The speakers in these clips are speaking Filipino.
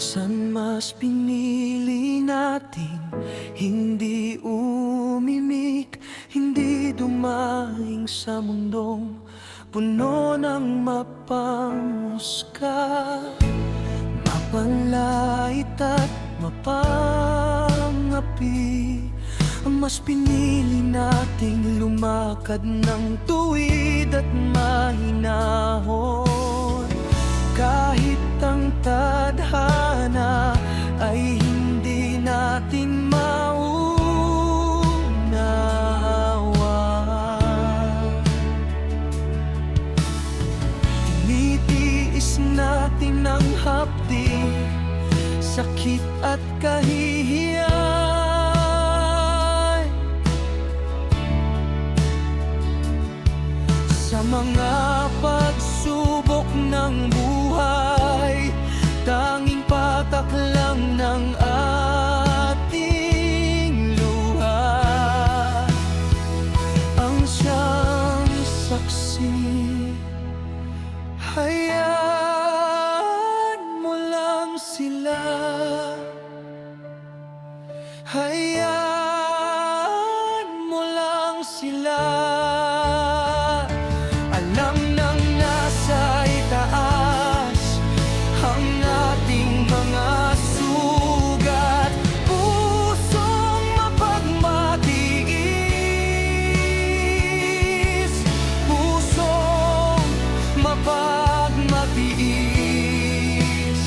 Minsan mas pinili nating hindi umimik, hindi dumaing sa mundong puno ng mapanghusga, mapanlait at mapangapi. Mas pinili nating lumakad ng tuwid at mahinahon, kahit ang tadhana ay hindi natin maunawa. Tinitiis natin ang hapdi, sakit at kahihiyan, sa mga pagsubok ng buhay. Tanging patak lang ng ating luha ang siyang saksi. Hayaan mo lang sila, hayaan mo lang sila. Alam nang nasa itaas ang ating mga sugat, pusong mapagmatiis, pusong mapagmatiis.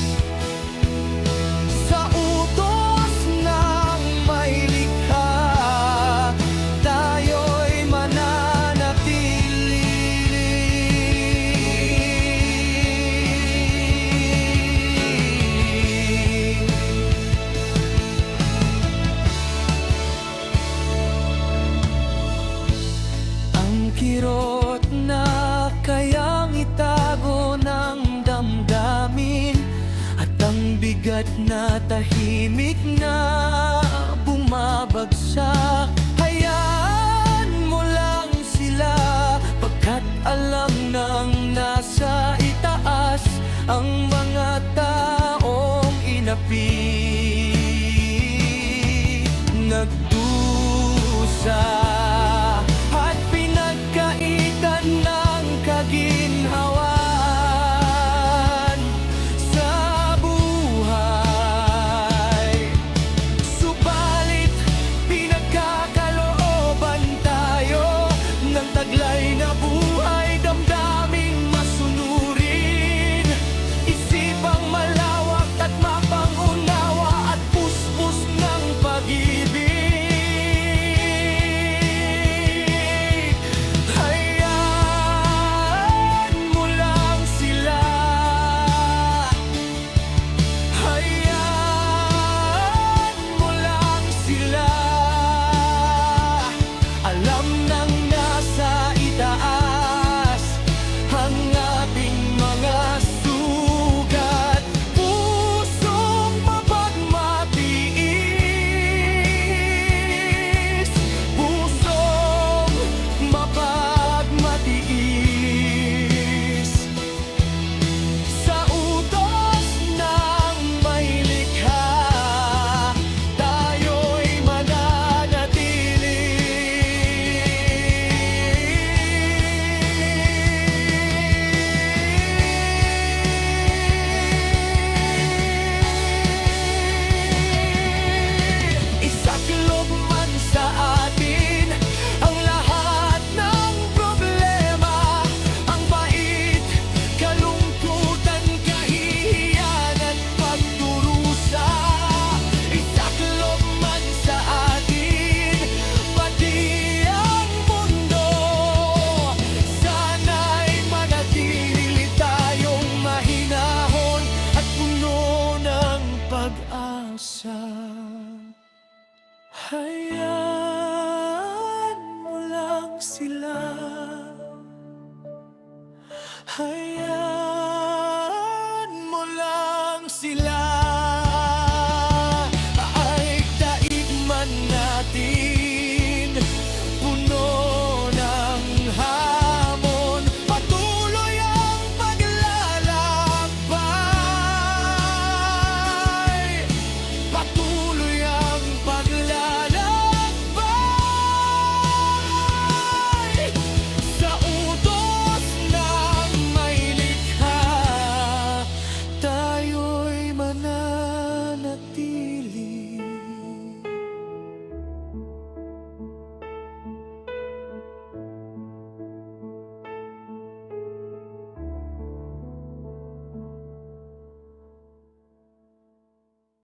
Sa utos ng may likha, tayo'y mananatili. Ang kirot na kayang itago ng damdamin, at ang bigat na tahimik na bumabagsak. Hayaan mo lang sila, pagkat alam nang nasa itaas ang mga taong inapi, nagdusa at pinagkaitan ng kaginhawaan sa buhay. Subalit pinagkakalooban tayo ng taglay na buhay, damdaming masunurin, isipang malawak at mapangunawa, at puspos ng pag-ibig. Hayaan mo lang sila, hayaan mo lang sila. Alam nang nasa itaas ang ating mga sugat, pusong mapagmatiis, pusong mapagmatiis. Sa utos ng may likha, tayo'y mananatili. Isaklob man sa atin ang lahat ng problema, ang bait, kalungkutan, kahihiyan at pagdurusa. Isaklob man sa atin pati ang mundo, sana'y manatili tayong mahinahon at puno ng pag-asa. Hayaan mo lang sila, hayaan